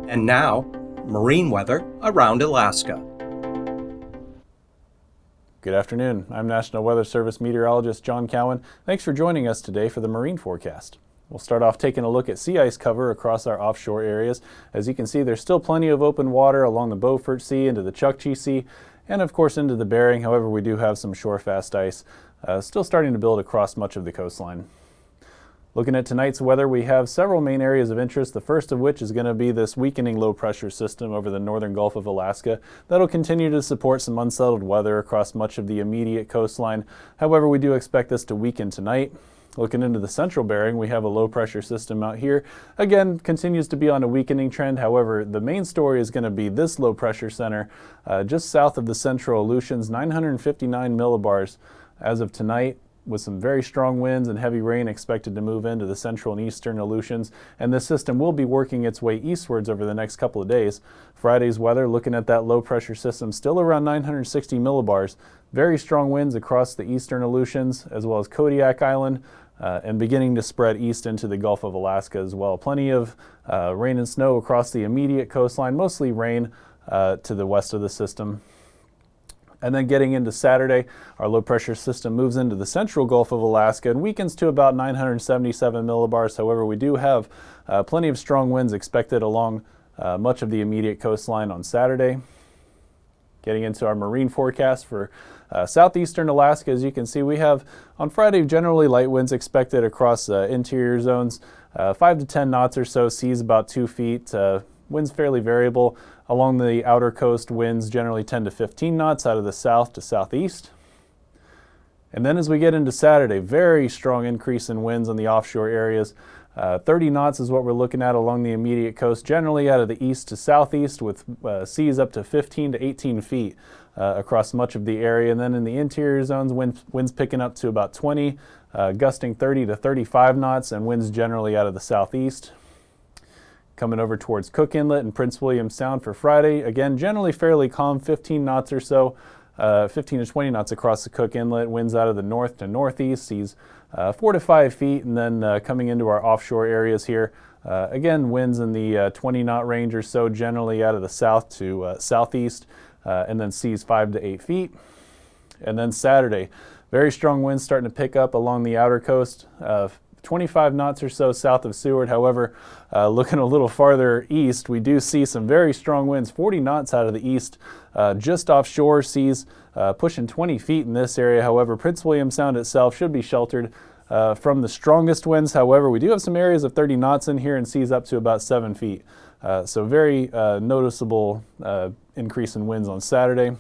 And now, marine weather around Alaska. Good afternoon. I'm National Weather Service meteorologist John Cowen. Thanks for joining us today for the marine forecast. We'll start off taking a look at sea ice cover across our offshore areas. As you can see, there's still plenty of open water along the Beaufort Sea into the Chukchi Sea and of course into the Bering. However, we do have some shore-fast ice still starting to build across much of the coastline. Looking at tonight's weather, we have several main areas of interest, the first of which is going to be this weakening low-pressure system over the northern Gulf of Alaska. That'll continue to support some unsettled weather across much of the immediate coastline. However, we do expect this to weaken tonight. Looking into the central Bering, we have a low-pressure system out here. Again, continues to be on a weakening trend. However, the main story is going to be this low-pressure center just south of the central Aleutians, 959 millibars as of tonight, with some very strong winds and heavy rain expected to move into the central and eastern Aleutians. And this system will be working its way eastwards over the next couple of days. Friday's weather, looking at that low pressure system, still around 960 millibars. Very strong winds across the eastern Aleutians as well as Kodiak Island and beginning to spread east into the Gulf of Alaska as well. Plenty of rain and snow across the immediate coastline, mostly rain to the west of the system. And then getting into Saturday, our low pressure system moves into the central Gulf of Alaska and weakens to about 977 millibars. However, we do have plenty of strong winds expected along much of the immediate coastline on Saturday. Getting into our marine forecast for southeastern Alaska, as you can see, we have on Friday generally light winds expected across interior zones, 5 to 10 knots or so, seas about 2 feet. Winds fairly variable. Along the outer coast, winds generally 10 to 15 knots out of the south to southeast. And then as we get into Saturday, very strong increase in winds on the offshore areas. 30 knots is what we're looking at along the immediate coast, generally out of the east to southeast, with seas up to 15 to 18 feet across much of the area. And then in the interior zones, winds picking up to about 20, gusting 30 to 35 knots, and winds generally out of the southeast. Coming over towards Cook Inlet and Prince William Sound for Friday. Again, generally fairly calm, 15 knots or so, 15 to 20 knots across the Cook Inlet. Winds out of the north to northeast, seas 4 to 5 feet. And then coming into our offshore areas here, again, winds in the 20 knot range or so, generally out of the south to southeast, and then seas 5 to 8 feet. And then Saturday, very strong winds starting to pick up along the outer coast. 25 knots or so south of Seward. However, looking a little farther east, we do see some very strong winds, 40 knots out of the east, just offshore, seas pushing 20 feet in this area. However, Prince William Sound itself should be sheltered from the strongest winds. However, we do have some areas of 30 knots in here and seas up to about 7 feet. So very noticeable increase in winds on Saturday.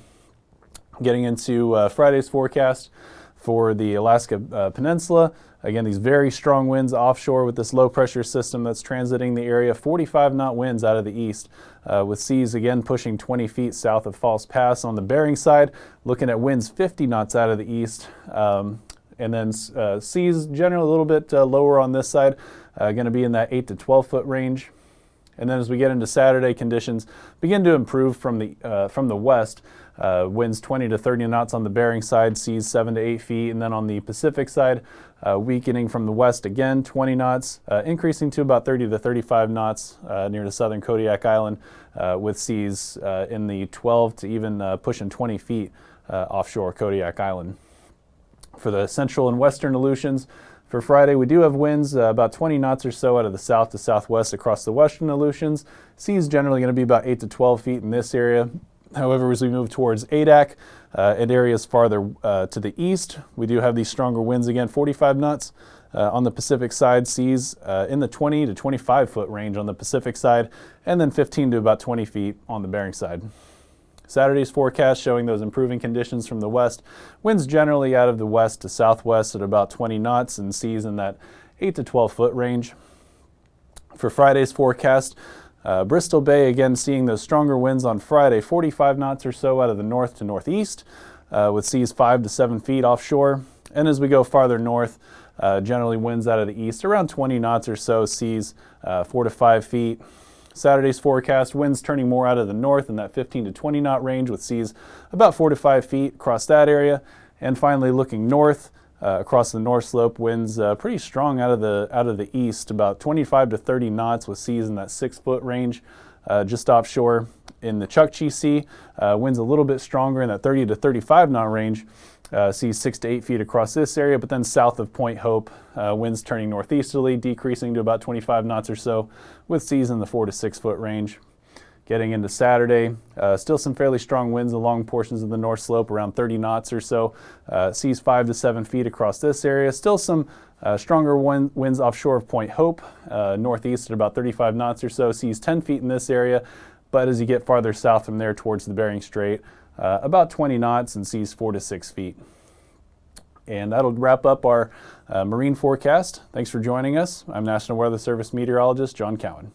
Getting into Friday's forecast for the Alaska Peninsula. Again, these very strong winds offshore with this low pressure system that's transiting the area, 45 knot winds out of the east, with seas again pushing 20 feet south of False Pass. On the Bering side, looking at winds 50 knots out of the east, and then seas generally a little bit lower on this side, going to be in that 8 to 12 foot range. And then as we get into Saturday, conditions begin to improve from the west. Winds 20 to 30 knots on the Bering side, seas 7 to 8 feet. And then on the Pacific side, weakening from the west again, 20 knots, increasing to about 30 to 35 knots near the southern Kodiak Island, with seas in the 12 to even pushing 20 feet offshore Kodiak Island. For the central and western Aleutians, for Friday, we do have winds about 20 knots or so out of the south to southwest across the western Aleutians. Seas generally going to be about 8 to 12 feet in this area. However, as we move towards Adak and areas farther to the east, we do have these stronger winds again, 45 knots on the Pacific side, seas in the 20 to 25 foot range on the Pacific side, and then 15 to about 20 feet on the Bering side. Saturday's forecast showing those improving conditions from the west. Winds generally out of the west to southwest at about 20 knots and seas in that 8 to 12 foot range. For Friday's forecast, Bristol Bay again seeing those stronger winds on Friday, 45 knots or so out of the north to northeast, with seas 5 to 7 feet offshore. And as we go farther north, generally winds out of the east around 20 knots or so, seas 4 to 5 feet. Saturday's forecast, winds turning more out of the north in that 15 to 20 knot range with seas about 4 to 5 feet across that area. And finally looking north, Across the North Slope, winds pretty strong out of the east, about 25 to 30 knots with seas in that 6-foot range. Just offshore in the Chukchi Sea, winds a little bit stronger in that 30 to 35 knot range. Seas 6 to 8 feet across this area, but then south of Point Hope, winds turning northeasterly, decreasing to about 25 knots or so, with seas in the 4 to 6 foot range. Getting into Saturday, still some fairly strong winds along portions of the North Slope, around 30 knots or so. Seas 5 to 7 feet across this area. Still some stronger winds offshore of Point Hope, northeast at about 35 knots or so. Seas 10 feet in this area, but as you get farther south from there towards the Bering Strait, about 20 knots and seas 4 to 6 feet. And that'll wrap up our marine forecast. Thanks for joining us. I'm National Weather Service Meteorologist John Cowen.